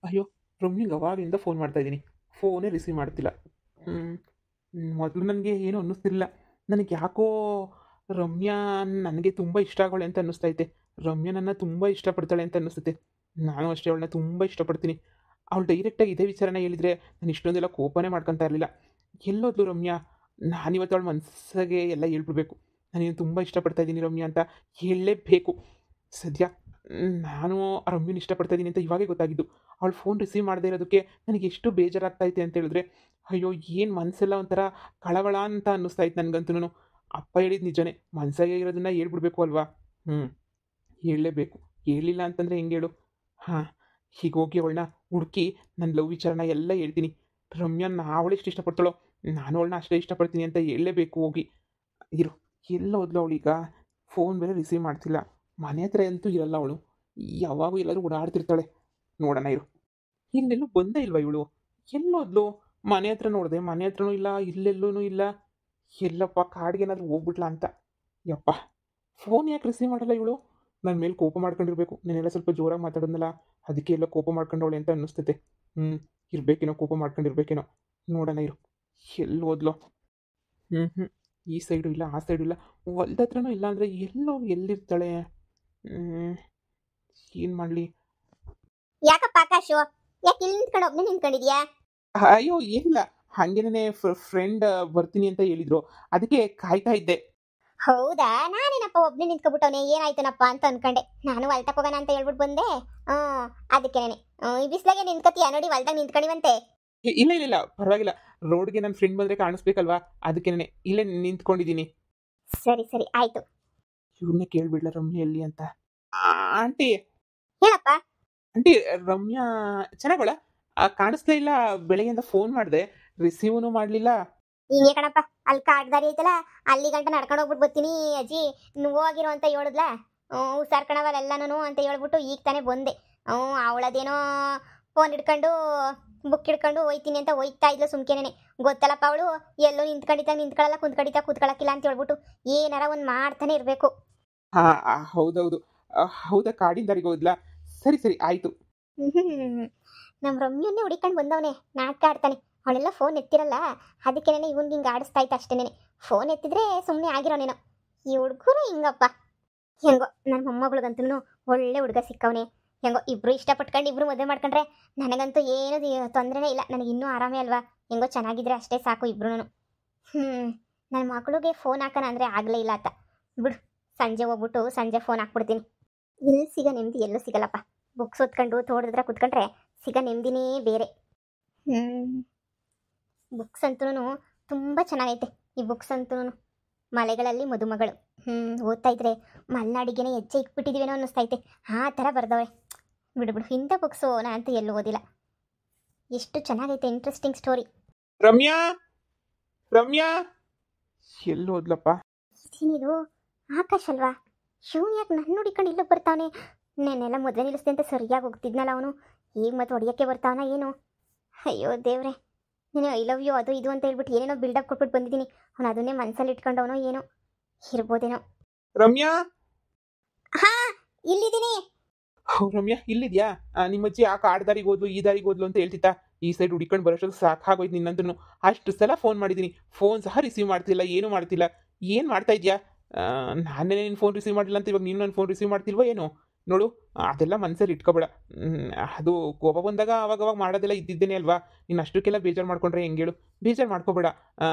ಅಯ್ಯೋ! ರಮ್ಯಂಗೆ ಅವಾಗಿಂದ ಫೋನ್ ಮಾಡ್ತಾಯಿದ್ದೀನಿ. ಫೋನೇ ರಿಸೀವ್ ಮಾಡ್ತಿಲ್ಲ. ಹ್ಮ್. ಮೊದಲು ನನಗೆ ಏನೂ ಅನ್ನಿಸ್ತಿರ್ಲಿಲ್ಲ. ನನಗೆ ಯಾಕೋ ರಮ್ಯಾ ನನಗೆ ತುಂಬ ಇಷ್ಟ ಆಗೋಳೆ ಅಂತ ಅನ್ನಿಸ್ತೈತೆ. ರಮ್ಯಾ ನನ್ನ ತುಂಬ ಇಷ್ಟಪಡ್ತಾಳೆ ಅಂತ ಅನ್ನಿಸುತ್ತೆ. ನಾನು ಅಷ್ಟೇ ಅವಳನ್ನ ತುಂಬ ಇಷ್ಟಪಡ್ತೀನಿ. ಅವಳು ಡೈರೆಕ್ಟಾಗಿ ಇದೇ ವಿಚಾರನ ಹೇಳಿದ್ರೆ ನಾನು ಇಷ್ಟೊಂದೆಲ್ಲ ಕೋಪನೇ ಮಾಡ್ಕೊತಾ ಇರಲಿಲ್ಲ. ಎಲ್ಲೋದ್ಲು ರಮ್ಯಾ? ನಾನಿವತ್ತು ಅವಳ ಮನಸ್ಸಿಗೆ ಎಲ್ಲ ಹೇಳ್ಬಿಡ್ಬೇಕು. ನಾನು ನಿನ್ನ ತುಂಬ ಇಷ್ಟಪಡ್ತಾ ಇದ್ದೀನಿ ರಮ್ಯಾ ಅಂತ ಹೇಳಲೇಬೇಕು. ಸದ್ಯ ನಾನು ಆ ರಮ್ಯನ ಇಷ್ಟಪಡ್ತಾ ಇದ್ದೀನಿ ಅಂತ ಇವಾಗೇ ಗೊತ್ತಾಗಿದ್ದು. ಅವಳು ಫೋನ್ ರಿಸೀವ್ ಮಾಡದೇ ಇರೋದಕ್ಕೆ ನನಗೆ ಎಷ್ಟು ಬೇಜಾರಾಗ್ತೈತೆ ಅಂತ ಹೇಳಿದ್ರೆ, ಅಯ್ಯೋ! ಏನು ಮನಸ್ಸೆಲ್ಲ ಒಂಥರ ಕಳವಳ ಅಂತ ಅನ್ನಿಸ್ತಾಯಿತ್ತು ನನಗಂತೂನು. ಅಪ್ಪ ಹೇಳಿದ್ದು ನಿಜನೇ, ಮನಸ್ಸಾಗೆ ಇರೋದನ್ನ ಹೇಳ್ಬಿಡ್ಬೇಕು ಅಲ್ವಾ? ಹ್ಞೂ, ಹೇಳಲೇಬೇಕು. ಹೇಳಲಿಲ್ಲ ಅಂತಂದರೆ ಹೆಂಗೆ ಹೇಳು? ಹಾಂ, ಈಗ ಹೋಗಿ ಅವಳನ್ನ ಹುಡುಕಿ ನನ್ನ ಲವ್ ವಿಚಾರನ ಎಲ್ಲ ಹೇಳ್ತೀನಿ. ರಮ್ಯಾನ ಅವಳೆಷ್ಟು ಇಷ್ಟಪಡ್ತಾಳೋ ನಾನು ಅವಳನ್ನ ಅಷ್ಟೇ ಇಷ್ಟಪಡ್ತೀನಿ ಅಂತ ಹೇಳಲೇಬೇಕು ಹೋಗಿ. ಇರು, ಎಲ್ಲ ಹೋದ್ಲು ಅವಳೀಗ? ಫೋನ್ ಬೇರೆ ರಿಸೀವ್ ಮಾಡ್ತಿಲ್ಲ. ಮನೆ ಹತ್ರ ಅಂತೂ ಇರಲ್ಲ ಅವಳು. ಯಾವಾಗೂ ಎಲ್ಲಾದ್ರೂ ಓಡಾಡ್ತಿರ್ತಾಳೆ. ನೋಡೋಣ ಇರು. ಇನ್ನೆಲ್ಲೂ ಬಂದೇ ಇಲ್ವಾ ಇವಳು? ಎಲ್ಲೋದ್ಲು? ಮನೆ ಹತ್ರ ನೋಡಿದೆ, ಮನೆ ಹತ್ರನೂ ಇಲ್ಲ, ಇಲ್ಲೆಲ್ಲೂ ಇಲ್ಲ. ಎಲ್ಲಪ್ಪ ಕಾಡಿಗೇನಾದ್ರೂ ಹೋಗ್ಬಿಟ್ಲಾ ಅಂತ. ಯಪ್ಪ! ಫೋನ್ ಯಾಕೆ ರಿಸೀವ್ ಮಾಡಲ್ಲ ಇವಳು? ನನ್ನ ಮೇಲೆ ಕೋಪ ಮಾಡ್ಕೊಂಡಿರ್ಬೇಕು. ನಾನೆಲ್ಲ ಸ್ವಲ್ಪ ಜೋರಾಗಿ ಮಾತಾಡಿದ್ನಲ್ಲ, ಅದಕ್ಕೆ ಎಲ್ಲ ಕೋಪ ಮಾಡ್ಕೊಂಡವಳೆ ಅಂತ ಅನ್ನಿಸ್ತೈತೆ. ಇರ್ಬೇಕೇನೋ, ಕೋಪ ಮಾಡ್ಕೊಂಡಿರ್ಬೇಕೇನೋ. ನೋಡೋಣ ಇರು. ಎಲ್ಲಿ ಹೋದ್ಲೋ? ಈ ಸೈಡು ಇಲ್ಲ, ಆ ಸೈಡು ಇಲ್ಲ. ಹೊಲ್ದ ಹತ್ರನೂ ಇಲ್ಲ ಅಂದರೆ ಎಲ್ಲೋ ಎಲ್ಲಿರ್ತಾಳೆ? ಏನು ಮಾಡಲಿ? ಯಾಕಪ್ಪ ಆಕಾಶು, ಯಾಕೆ ಇಲ್ಲಿ ನಿಂತ್ಕೊಂಡು ಒಬ್ಬನೇ ನಿಂತ್ಕೊಂಡಿದ್ಯಾ? ಅಯ್ಯೋ ಏನಿಲ್ಲ, ಹಾಗೇನೇ ಫ್ರೆಂಡ್ ಬರ್ತೀನಿ ಅಂತ ಹೇಳಿದ್ರು, ಅದಕ್ಕೆ ಕಾಯ್ತಾ ಇದ್ದೆ. ಹೌದಾ, ನಾನೇನಪ್ಪ ಒಬ್ಬನೇ ನಿಂತ್ಕೊಬಿಟ್ಟವನೆ, ಏನಾಯ್ತನಪ್ಪ ಅಂತ ಅನ್ಕೊಂಡೆ. ನಾನು ಹೊಲ್ತಕ್ಕೆ ಹೋಗೋಣ ಅಂತ ಹೇಳ್ಬಿಟ್ಟು ಬಂದೆ. ಅದಕ್ಕೇನೆ ಈ ಬಿಸ್ಲಾಗೆ ನಿಂತ್ಕತಿಯ ನೋಡಿ, ಹೊಲ್ದಾಗ ನಿಂತ್ಕೊಂಡಿವಂತೆ. ಇಲ್ಲ ಇಲ್ಲ ಇಲ್ಲ, ಪರವಾಗಿಲ್ಲ. ರೋಡ್ಗೆ ನನ್ನ ಫ್ರೆಂಡ್ ಬಂದರೆ ಕಾಣಿಸ್ಬೇಕಲ್ವಾ, ಅದಕ್ಕೇನೆ ಇಲ್ಲೇ ನಿಂತ್ಕೊಂಡಿದ್ದೀನಿ. ಸರಿ ಸರಿ ಆಯ್ತು. ಇವ್ರನ್ನ ಕೇಳ್ಬಿಡ್ಲ ರಮ್ಯಾ ಎಲ್ಲಿ ಅಂತ. ಆಂಟಿ, ಹೇಳಪ್ಪ. ಆಂಟಿ, ರಮ್ಯಾ ಚೆನ್ನಾಗೋಳ? ಕಾಣಿಸ್ಲೇ ಇಲ್ಲ. ಬೆಳಗ್ಗೆಯಿಂದ ಫೋನ್ ಮಾಡಿದೆ, ರಿಸೀವ್ನು ಮಾಡಲಿಲ್ಲ. ಹಿಂಗೆ ಕಣಪ್ಪ, ಅಲ್ಲಿ ಕಾಡ್ದಾರಿ ಐತಲ್ಲ, ಅಲ್ಲಿ ಗಂಟ ನಡ್ಕೊಂಡು ಹೋಗ್ಬಿಟ್ಟು ಬರ್ತೀನಿ ಅಜ್ಜಿ, ನೀವು ಹೋಗಿರೋ ಅಂತ ಹೇಳಿದ್ಲ. ಹುಷಾರ್ ಕಣವಲ್ಲ ಎಲ್ಲಾನು ಅಂತ ಹೇಳ್ಬಿಟ್ಟು ಈಗ ತಾನೇ ಬಂದೆ. ಅವಳದೇನೋ ಫೋನ್ ಹಿಡ್ಕೊಂಡು ಬುಕ್ ಹಿಡ್ಕೊಂಡು ಹೋಯ್ತೀನಿ ಅಂತ ಹೋಯ್ತಾ ಇದ್ಲು ಸುಮ್ಕೆನೆ. ಗೊತ್ತಲ್ಲಪ್ಪ ಅವಳು ಎಲ್ಲೋ ನಿಂತ್ಕೊಳ್ಳಲ್ಲ, ಕೂತ್ಕೊಳ್ಳಕ್ಕಿಲ್ಲ ಅಂತ ಹೇಳ್ಬಿಟ್ಟು ಏನಾರ ಒಂದು ಮಾಡ್ತಾನೆ ಇರಬೇಕು. ಹೌದೌದು. ಹೌದಾ, ಕಾಡಿನ ದಾರಿಗೆ ಹೋದ್ಲಾ? ಸರಿ ಸರಿ ಆಯ್ತು. ನಮ್ಮ ರಮ್ಯನ್ನೇ ಹುಡಿಕೊಂಡು ಬಂದವನೆ, ನಾಟಕ ಆಡ್ತಾನೆ. ಅವಳೆಲ್ಲ ಫೋನ್ ಎತ್ತಿರಲ್ಲ, ಅದಕ್ಕೇನೆ ಇವನ್ಗೆ ಹಿಂಗೆ ಆಡಿಸ್ತಾ ಇತ್ತು ಅಷ್ಟೇನೆ. ಫೋನ್ ಎತ್ತಿದ್ರೆ ಸುಮ್ಮನೆ ಆಗಿರೋನೇನೋ. ಈ ಹುಡುಗರು ಹಿಂಗಪ್ಪ. ಹೆಂಗೋ ನನ್ನ ಮೊಮ್ಮಗಳಿಗಂತೂ ಒಳ್ಳೆ ಹುಡುಗ ಸಿಕ್ಕವನೆ. ಹೆಂಗೋ ಇಬ್ರು ಇಷ್ಟಪಟ್ಕೊಂಡು ಇಬ್ರು ಮದುವೆ ಮಾಡ್ಕೊಂಡ್ರೆ ನನಗಂತೂ ಏನು ತೊಂದರೆನೇ ಇಲ್ಲ. ನನಗೆ ಇನ್ನೂ ಆರಾಮೇ ಅಲ್ವಾ? ಹೆಂಗೋ ಚೆನ್ನಾಗಿದ್ರೆ ಅಷ್ಟೇ ಸಾಕು ಇಬ್ರು. ನನ್ನ ಮಗಳಿಗೆ ಫೋನ್ ಹಾಕೋಣ ಅಂದರೆ ಆಗಲೇ ಇಲ್ಲ ಆತ. ಬಿಡು, ಸಂಜೆ ಹೋಗ್ಬಿಟ್ಟು ಸಂಜೆ ಫೋನ್ ಹಾಕ್ಬಿಡ್ತೀನಿ. ಎಲ್ಲಿ ಸಿಗ ನೆಮ್ಮದಿ ಎಲ್ಲೂ ಸಿಗಲ್ಲಪ್ಪ. ಬುಕ್ಸ್ ಓದ್ಕೊಂಡು ತೋಟದ ಕುತ್ಕೊಂಡ್ರೆ ಸಿಗ ನೆಮ್ಮದಿನೇ ಬೇರೆ. ಬುಕ್ಸ್ ಅಂತೂ ತುಂಬ ಚೆನ್ನಾಗೈತೆ ಈ ಬುಕ್ಸ್ ಅಂತೂ. ಮಲೆಗಳಲ್ಲಿ ಮದುಮಗಳು. ಓದ್ತಾ ಇದ್ರೆ ಮಲೆನಾಡಿಗೆನೆ ಹೆಜ್ಜೆ ಇಕ್ಬಿಟ್ಟಿದ್ದೀವೇನೋ ಅನ್ನಿಸ್ತೈತೆ. ಆ ಥರ ಬರ್ದವೆ. ಬಿಡು ಬಿಡು, ಇಂಥ ಬುಕ್ಸು ನಾನಂತೂ ಎಲ್ಲೂ ಓದಿಲ್ಲ. ಎಷ್ಟು ಚೆನ್ನಾಗೈತೆ, ಇಂಟ್ರೆಸ್ಟಿಂಗ್ ಸ್ಟೋರಿ. ರಮ್ಯಾ, ರಮ್ಯಾ ಎಲ್ಲಿ ಹೋದ್ಲಪ್ಪ? ಇದೇನಿದು, ಆಕಾಶ್ ಅಲ್ವಾ? ಶಿವ್ ಯಾಕೆ ನನ್ನ ಹುಡಿಕೊಂಡು ಇಲ್ಲೂ ಬರ್ತಾವನೆ? ನೆನ್ನೆಲ್ಲ ಮದುವೆ ನಿಲ್ಲಿಸ್ದೆ ಅಂತ ಸರಿಯಾಗಿ ಹೋಗ್ತಿದ್ನಲ್ಲ ಅವನು, ಈಗ ಮತ್ತೆ ಹೊಡಿಯೋಕ್ಕೆ ಬರ್ತಾವನ ಏನು? ಅಯ್ಯೋ ದೇವ್ರೆ, ನೀನು ಐ ಲವ್ ಯು ಅದು ಇದು ಅಂತ ಹೇಳ್ಬಿಟ್ಟು ಏನೇನೋ ಬಿಲ್ಡಪ್ ಕೊಟ್ಬಿಟ್ಟು ಬಂದಿದ್ದೀನಿ. ಅವನು ಅದನ್ನೇ ಮನಸ್ಸಲ್ಲಿ ಇಟ್ಕೊಂಡವನೋ ಏನೋ, ಇರ್ಬೋದೇನೋ. ರಮ್ಯಾ, ಹಾ, ಇಲ್ಲಿದ್ದೀನಿ. ರಮ್ಯಾ ಇಲ್ಲಿದ್ಯಾ? ನಿಮ್ಮಜ್ಜಿ ಆ ಕಾಡ್ ದಾರಿಗೆ ಹೋದ್ಲು, ಈ ದಾರಿಗೆ ಹೋದ್ಲು ಅಂತ ಹೇಳ್ತಿತ್ತಾ? ಈ ಸೈಡ್ ಹುಡಿಕೊಂಡು ಬರೋಷ್ಟು ಸಾಕಾಗೋಯ್ತು ನಿನ್ನಂತೂ. ಅಷ್ಟು ಸಲ ಫೋನ್ ಮಾಡಿದ್ದೀನಿ, ಫೋನ್ ಸಹ ರಿಸೀವ್ ಮಾಡ್ತಿಲ್ಲ, ಏನೂ ಮಾಡ್ತಿಲ್ಲ. ಏನು ಮಾಡ್ತಾ ಇದೆಯಾ? ನಾನೇ ನಿನ್ನ ಫೋನ್ ರಿಸೀವ್ ಮಾಡಿಲ್ಲ ಅಂತ ಇವಾಗ ನೀನು ನನ್ನ ಫೋನ್ ರಿಸೀವ್ ಮಾಡ್ತಿಲ್ವೋ ಏನೋ? ನೋಡು, ಅದೆಲ್ಲ ಮನಸ್ಸಲ್ಲಿ ಇಟ್ಕೊಬೇಡ. ಅದು ಕೋಪ ಬಂದಾಗ ಅವಾಗ ಮಾಡೋದೆಲ್ಲ ಇದ್ದಿದ್ದೇನೆ ಅಲ್ವಾ? ನೀನು ಅಷ್ಟಕ್ಕೆಲ್ಲ ಬೇಜಾರು ಮಾಡ್ಕೊಂಡ್ರೆ ಹೆಂಗೆ ಹೇಳು? ಬೇಜಾರು ಮಾಡ್ಕೋಬೇಡ,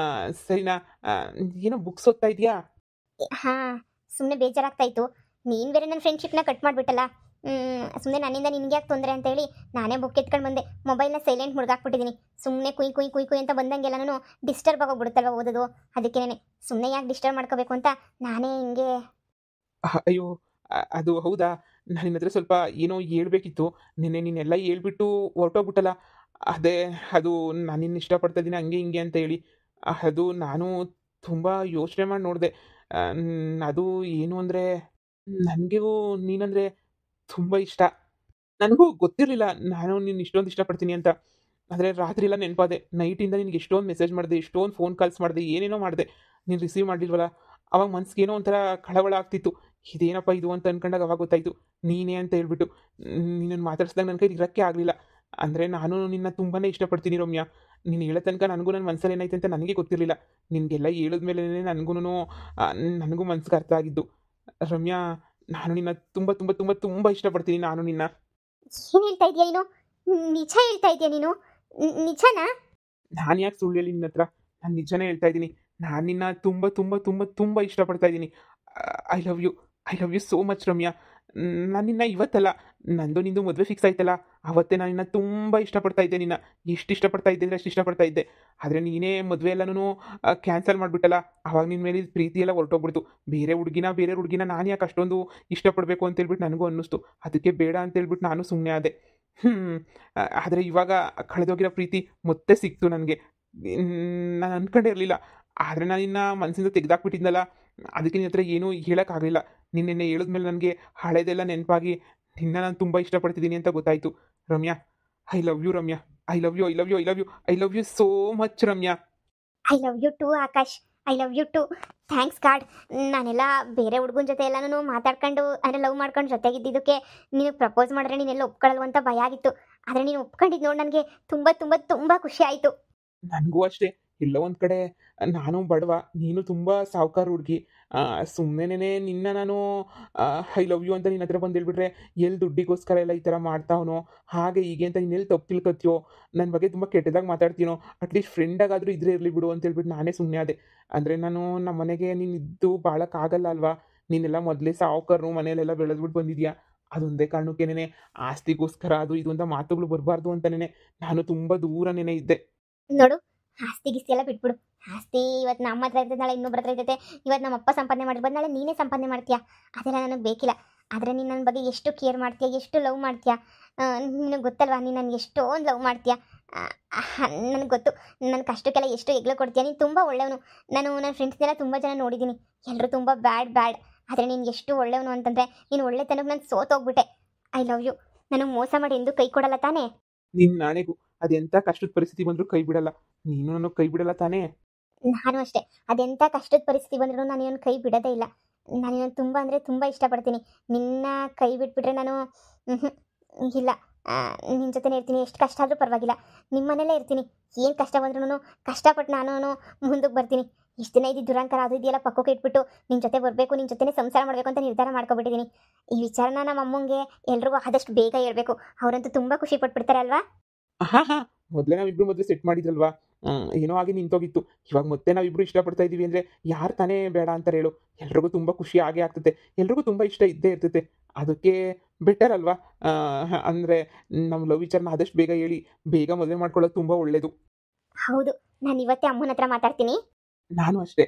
ಸರಿನಾ? ಏನೋ ಬುಕ್ಸ್ ಓದ್ತಾ ಇದೆಯಾ? ಹಾಂ, ಸುಮ್ಮನೆ ಬೇಜಾರಾಗ್ತಾ ಇತ್ತು. ನೀನು ಬೇರೆ ನನ್ನ ಫ್ರೆಂಡ್ಶಿಪ್ನ ಕಟ್ ಮಾಡಿಬಿಟ್ಟಲ್ಲ. ಸುಮ್ಮನೆ ನನ್ನಿಂದ ನಿನಗೆ ಯಾಕೆ ತೊಂದರೆ ಅಂತ ಹೇಳಿ ನಾನೇ ಬುಕ್ ಎತ್ಕೊಂಡು ಬಂದೆ. ಮೊಬೈಲ್ನ ಸೈಲೆಂಟ್ ಮುಳುಗಾಕ್ಬಿಟ್ಟಿದ್ದೀನಿ. ಸುಮ್ಮನೆ ಕುಯ್ ಕುಯ್ ಕುಯ್ ಕುಯ್ ಅಂತ ಬಂದಂಗೆಲ್ಲ ನಾನು ಡಿಸ್ಟರ್ಬ್ ಆಗೋಗ್ಬಿಡುತ್ತಲ್ವ ಓದೋದು, ಅದಕ್ಕೇನೆ ಸುಮ್ಮನೆ ಯಾಕೆ ಡಿಸ್ಟರ್ಬ್ ಮಾಡ್ಕೋಬೇಕು ಅಂತ ನಾನೇ ಹಿಂಗೆ. ಅಯ್ಯೋ, ಅದು ಹೌದಾ? ನಾನು ನಿನ್ನ ಹತ್ರ ಸ್ವಲ್ಪ ಏನೋ ಹೇಳ್ಬೇಕಿತ್ತು. ನಿನ್ನೆ ನೀನೆಲ್ಲ ಹೇಳ್ಬಿಟ್ಟು ಹೊರಟೋಗ್ಬಿಟ್ಟಲ್ಲ. ಅದೇ, ಅದು ನಾನು ನಿನ್ನ ಇಷ್ಟಪಡ್ತಾ ಇದ್ದೀನಿ ಹಂಗೆ ಹಿಂಗೆ ಅಂತ ಹೇಳಿ. ಅದು ನಾನು ತುಂಬ ಯೋಚನೆ ಮಾಡಿ ನೋಡಿದೆ. ಅದು ಏನು ಅಂದರೆ, ನನಗೂ ನೀನಂದರೆ ತುಂಬ ಇಷ್ಟ. ನನಗೂ ಗೊತ್ತಿರಲಿಲ್ಲ ನಾನು ನಿನ್ನ ಇಷ್ಟೊಂದು ಇಷ್ಟಪಡ್ತೀನಿ ಅಂತ. ಆದರೆ ರಾತ್ರಿ ಎಲ್ಲ ನೆನಪಾದೆ. ನೈಟಿಂದ ನಿನಗೆ ಎಷ್ಟೊಂದು ಮೆಸೇಜ್ ಮಾಡಿದೆ, ಎಷ್ಟೊಂದು ಫೋನ್ ಕಾಲ್ಸ್ ಮಾಡಿದೆ, ಏನೇನೋ ಮಾಡಿದೆ. ನೀನು ರಿಸೀವ್ ಮಾಡಿಲ್ವಲ್ಲ, ಅವಾಗ ಮನ್ಸಿಗೆ ಏನೋ ಒಂಥರ ಕಳವಳ ಆಗ್ತಿತ್ತು. ಇದೇನಪ್ಪ ಇದು ಅಂತ ಅಂದ್ಕೊಂಡಾಗ ಅವಾಗ ಗೊತ್ತಾಯಿತು ನೀನೇ ಅಂತ ಹೇಳ್ಬಿಟ್ಟು. ನಿನ್ನನ್ನು ಮಾತಾಡ್ಸ್ದಾಗ ನನ್ನ ಕೈಲಿ ಇರೋಕ್ಕೆ ಆಗಲಿಲ್ಲ. ಅಂದರೆ ನಾನು ನಿನ್ನ ತುಂಬಾ ಇಷ್ಟಪಡ್ತೀನಿ ರಮ್ಯಾ. ನೀನು ಹೇಳೋ ತನಕ ನನಗೂ ನನ್ನ ಮನಸ್ಸಲ್ಲಿ ಏನೈತೆ ಅಂತ ನನಗೆ ಗೊತ್ತಿರಲಿಲ್ಲ. ನಿನಗೆಲ್ಲ ಹೇಳಿದ್ಮೇಲೆ ನನಗೂ ಮನ್ಸಿಗೆ ಅರ್ಥ ಆಗಿದ್ದು. ರಮ್ಯಾ, ನಾನು ನಿನ್ನ ತುಂಬ ತುಂಬ ತುಂಬ ತುಂಬ ಇಷ್ಟಪಡ್ತೀನಿ ನಾನು ನಿನ್ನ. ಏನು ಹೇಳ್ತಾ ಇದೀಯ ನೀನು? ನಿಜ ಹೇಳ್ತಾ ಇದೀಯ ನೀನು? ನಿಜನಾ? ನಾನು ಯಾಕೆ ಸುಳ್ಳು ಹೇಳಿ ನಿನ್ನ ಹತ್ರ? ನಾನು ನಿಜನೇ ಹೇಳ್ತಾ ಇದ್ದೀನಿ. ನಾನು ನಿನ್ನ ತುಂಬ ತುಂಬ ತುಂಬ ತುಂಬ ಇಷ್ಟಪಡ್ತಾ ಇದ್ದೀನಿ. I love you. I love you so much Ramya. ನಾನು ನಿನ್ನ ಇವತ್ತಲ್ಲ, ನಂದು ನಿಂದು ಮದುವೆ ಫಿಕ್ಸ್ ಆಯ್ತಲ್ಲ, ಆವತ್ತೇ ನಾನು ನಿನ್ನ ತುಂಬ ಇಷ್ಟಪಡ್ತಾ ಇದ್ದೆ ನಿನ್ನ. ಎಷ್ಟು ಇಷ್ಟಪಡ್ತಾ ಇದ್ದೆ ಅಂದರೆ ಅಷ್ಟು ಇಷ್ಟಪಡ್ತಾ ಇದ್ದೆ. ಆದರೆ ನೀನೇ ಮದುವೆ ಎಲ್ಲನೂ ಕ್ಯಾನ್ಸಲ್ ಮಾಡಿಬಿಟ್ಟಲ್ಲ, ಆವಾಗ ನಿನ್ನ ಮೇಲೆ ಪ್ರೀತಿ ಎಲ್ಲ ಹೊರಟೋಗ್ಬಿಡ್ತು. ಬೇರೆ ಹುಡುಗಿನ ನಾನು ಯಾಕೆ ಅಷ್ಟೊಂದು ಇಷ್ಟಪಡಬೇಕು ಅಂತೇಳ್ಬಿಟ್ಟು ನನಗೂ ಅನ್ನಿಸ್ತು. ಅದಕ್ಕೆ ಬೇಡ ಅಂತೇಳ್ಬಿಟ್ಟು ನಾನು ಸುಮ್ಮನೆ ಆದೆ. ಆದರೆ ಇವಾಗ ಕಳೆದೋಗಿರೋ ಪ್ರೀತಿ ಮತ್ತೆ ಸಿಕ್ತು ನನಗೆ. ನಾನು ಅಂದ್ಕೊಂಡೇ ಇರಲಿಲ್ಲ. ಆದರೆ ನಾನು ನಿನ್ನ ಮನಸ್ಸಿಂದ ತೆಗೆದಾಕ್ಬಿಟ್ಟಿದ್ನಲ್ಲ, ಅದಕ್ಕೆ ನಿನ್ನ ಹತ್ರ ಏನೂ ಹೇಳೋಕ್ಕಾಗಲಿಲ್ಲ. ನೀನು ನಿನ್ನೆ ಹೇಳಿದ್ಮೇಲೆ ನನಗೆ ಹಳೇದೆಲ್ಲ ನೆನಪಾಗಿ ನಿನ್ನ ನಾನು ತುಂಬ ಇಷ್ಟಪಡ್ತಿದ್ದೀನಿ ಅಂತ ಗೊತ್ತಾಯಿತು. Ramya, I love you Ramya. I love you, I love you, I love you, I love you so much Ramya. I love you too Akash. I love you too. Thanks God. ನಾನೆಲ್ಲ ಬೇರೆ ಹುಡುಗನ ಜೊತೆ ಎಲ್ಲನೂ ಮಾತಾಡ್ಕೊಂಡು ಅಂದರೆ ಲವ್ ಮಾಡ್ಕೊಂಡು ಜೊತೆಗಿದ್ದಿದ್ದಕ್ಕೆ ನೀನು ಪ್ರಪೋಸ್ ಮಾಡಿದ್ರೆ ನೀನೆಲ್ಲ ಒಪ್ಕೊಳ್ಳಲ್ವ ಅಂತ ಭಯ ಆಗಿತ್ತು. ಆದರೆ ನೀನು ಒಪ್ಕೊಂಡಿದ್ದು ನೋಡಿ ನನಗೆ ತುಂಬ ತುಂಬ ತುಂಬ ಖುಷಿ ಆಯಿತು. ನನಗೂ ಅಷ್ಟೇ. ಎಲ್ಲೋ ಒಂದು ಕಡೆ ನಾನು ಬಡವ, ನೀನು ತುಂಬ ಸಾಹುಕಾರ ಹುಡುಗಿ. ಸುಮ್ಮನೆನೇ ನಿನ್ನ ನಾನು ಐ ಲವ್ ಯು ಅಂತ ನಿನ್ನ ಹತ್ರ ಬಂದು ಹೇಳ್ಬಿಟ್ರೆ, ಎಲ್ಲಿ ದುಡ್ಡಿಗೋಸ್ಕರ ಎಲ್ಲ ಈ ಥರ ಮಾಡ್ತಾವನೋ ಹಾಗೆ ಹೀಗೆ ಅಂತ ನೀನೆಲ್ಲಿ ತಪ್ಪು ತಿಳ್ಕೊತೀಯೋ, ನನ್ನ ಬಗ್ಗೆ ತುಂಬ ಕೆಟ್ಟದಾಗಿ ಮಾತಾಡ್ತೀನೋ, ಅಟ್ಲೀಸ್ಟ್ ಫ್ರೆಂಡಾಗಾದರೂ ಇದ್ರೆ ಇರಲಿ ಬಿಡು ಅಂತ ಹೇಳ್ಬಿಟ್ಟು ನಾನೇ ಸುಮ್ಮನೆ ಆದೆ. ಅಂದರೆ ನಾನು ನಮ್ಮ ಮನೆಗೆ ನೀನಿದ್ದು ಬಾಳಕ್ಕಾಗಲ್ಲ ಅಲ್ವಾ. ನೀನೆಲ್ಲ ಮೊದಲೇ ಸಾಹುಕಾರರು, ಮನೆಯಲ್ಲೆಲ್ಲ ಬೆಳೆದ್ಬಿಟ್ಟು ಬಂದಿದ್ಯಾ. ಅದೊಂದೇ ಕಾರಣಕ್ಕೇನೆ ಆಸ್ತಿಗೋಸ್ಕರ ಅದು ಇದು ಅಂತ ಮಾತುಗಳು ಬರಬಾರ್ದು ಅಂತಲೇ ನಾನು ತುಂಬ ದೂರನೇ ಇದ್ದೆ. ನೋಡು, ಆಸ್ತಿ ಗಿಸ್ತಿ ಎಲ್ಲ ಬಿಟ್ಬಿಡು. ಆಸ್ತಿ ಇವತ್ತು ನಮ್ಮ ಹತ್ರ ಇರ್ತದೆ, ನಾಳೆ ಇನ್ನೊಬ್ರ ಹತ್ರ ಇರ್ತೈತೆ. ಇವತ್ತು ನಮ್ಮ ಅಪ್ಪ ಸಂಪಾದನೆ ಮಾಡಿರ್ಬೋದು, ನಾಳೆ ನೀನೇ ಸಂಪಾದನೆ ಮಾಡ್ತೀಯಾ. ಅದೆಲ್ಲ ನನಗೆ ಬೇಕಿಲ್ಲ. ಆದರೆ ನೀನು ನನ್ನ ಬಗ್ಗೆ ಎಷ್ಟು ಕೇರ್ ಮಾಡ್ತೀಯಾ, ಎಷ್ಟು ಲವ್ ಮಾಡ್ತೀಯಾ. ನಿನಗೆ ಗೊತ್ತಲ್ವಾ, ನೀನು ನನಗೆ ಎಷ್ಟೊಂದು ಲವ್ ಮಾಡ್ತೀಯಾ. ನನಗೆ ಗೊತ್ತು. ನನ್ನ ಕಷ್ಟಕ್ಕೆಲ್ಲ ಎಷ್ಟು ಹೆಗ್ಲು ಕೊಡ್ತೀಯಾ. ನೀನು ತುಂಬ ಒಳ್ಳೆಯವನು. ನಾನು ನನ್ನ ಫ್ರೆಂಡ್ಸ್ನೆಲ್ಲ ತುಂಬ ಜನ ನೋಡಿದ್ದೀನಿ, ಎಲ್ಲರೂ ತುಂಬ ಬ್ಯಾಡ್. ಆದರೆ ನೀನು ಎಷ್ಟು ಒಳ್ಳೆಯವನು ಅಂತಂದರೆ, ನೀನು ಒಳ್ಳೆತನಕ್ಕೆ ನಾನು ಸೋತೋಗ್ಬಿಟ್ಟೆ. I love you. ನನಗೆ ಮೋಸ ಮಾಡಿ ಎಂದೂ ಕೈ ಕೊಡಲ್ಲ ತಾನೇ? ನಿನ್ನ ನಾಳೆಗೂ ಅದೆಂಥ ಕಷ್ಟದ ಪರಿಸ್ಥಿತಿ ಬಂದರೂ ಕೈ ಬಿಡಲ್ಲ. ನೀನು ನನಗೆ ಕೈ ಬಿಡಲ್ಲ ತಾನೇ? ನಾನು ಅಷ್ಟೇ. ಅದೆಂಥ ಕಷ್ಟದ ಪರಿಸ್ಥಿತಿ ಬಂದರೂ ನಾನು ಇವನು ಕೈ ಬಿಡೋದೇ ಇಲ್ಲ. ನಾನು ಇವನು ತುಂಬ ಅಂದರೆ ತುಂಬ ಇಷ್ಟಪಡ್ತೀನಿ. ನಿನ್ನ ಕೈ ಬಿಟ್ಬಿಟ್ರೆ ನಾನು ಇಲ್ಲ. ನಿನ್ನ ಜೊತೆನೇ ಇರ್ತೀನಿ. ಎಷ್ಟು ಕಷ್ಟ ಆದರೂ ಪರವಾಗಿಲ್ಲ, ನಿಮ್ಮ ಮನೇಲೇ ಇರ್ತೀನಿ. ಏನು ಕಷ್ಟ ಬಂದ್ರೂ ಕಷ್ಟಪಟ್ಟು ನಾನು ಮುಂದಕ್ಕೆ ಬರ್ತೀನಿ. ಇಷ್ಟು ದಿನ ಇದ್ದು ದುರಂಕಾರ ಅದು ಇದೆಯಲ್ಲ ಪಕ್ಕಕ್ಕೆ ಇಟ್ಬಿಟ್ಟು ನಿನ್ನ ಜೊತೆ ಬರಬೇಕು, ನಿನ್ನ ಜೊತೆನೇ ಸಂಸಾರ ಮಾಡಬೇಕು ಅಂತ ನಿರ್ಧಾರ ಮಾಡ್ಕೊಬಿಟ್ಟಿದ್ದೀನಿ. ಈ ವಿಚಾರನ ನಮ್ಮ ಅಮ್ಮಂಗೆ ಎಲ್ರಿಗೂ ಆದಷ್ಟು ಬೇಗ ಹೇಳ್ಬೇಕು. ಅವರಂತೂ ತುಂಬ ಖುಷಿ ಪಟ್ಬಿಡ್ತಾರೆ ಅಲ್ವಾ. ಹಾಂ, ಮೊದಲೇ ನಾವಿಬ್ಬರು ಮದುವೆ ಸೆಟ್ ಮಾಡಿದ್ರಲ್ವಾ. ಏನೋ ಆಗಿ ನಿಂತೋಗಿತ್ತು. ಇವಾಗ ಮತ್ತೆ ನಾವಿಬ್ಬರು ಇಷ್ಟಪಡ್ತಾ ಇದ್ದೀವಿ ಅಂದರೆ ಯಾರು ತಾನೇ ಬೇಡ ಅಂತಾರೆ ಹೇಳು. ಎಲ್ರಿಗೂ ತುಂಬ ಖುಷಿ ಆಗೇ ಆಗ್ತದೆ. ಎಲ್ರಿಗೂ ತುಂಬ ಇಷ್ಟ ಇದ್ದೇ ಇರ್ತೈತೆ. ಅದಕ್ಕೆ ಬೆಟರ್ ಅಲ್ವಾ. ಅಂದರೆ ನಮ್ಮ ಲವ್ ವಿಚಾರನ ಆದಷ್ಟು ಬೇಗ ಹೇಳಿ ಬೇಗ ಮದುವೆ ಮಾಡ್ಕೊಳ್ಳೋದು ತುಂಬ ಒಳ್ಳೆಯದು. ಹೌದು, ನಾನು ಇವತ್ತೇ ಅಮ್ಮನ ಹತ್ರ ಮಾತಾಡ್ತೀನಿ. ನಾನು ಅಷ್ಟೇ.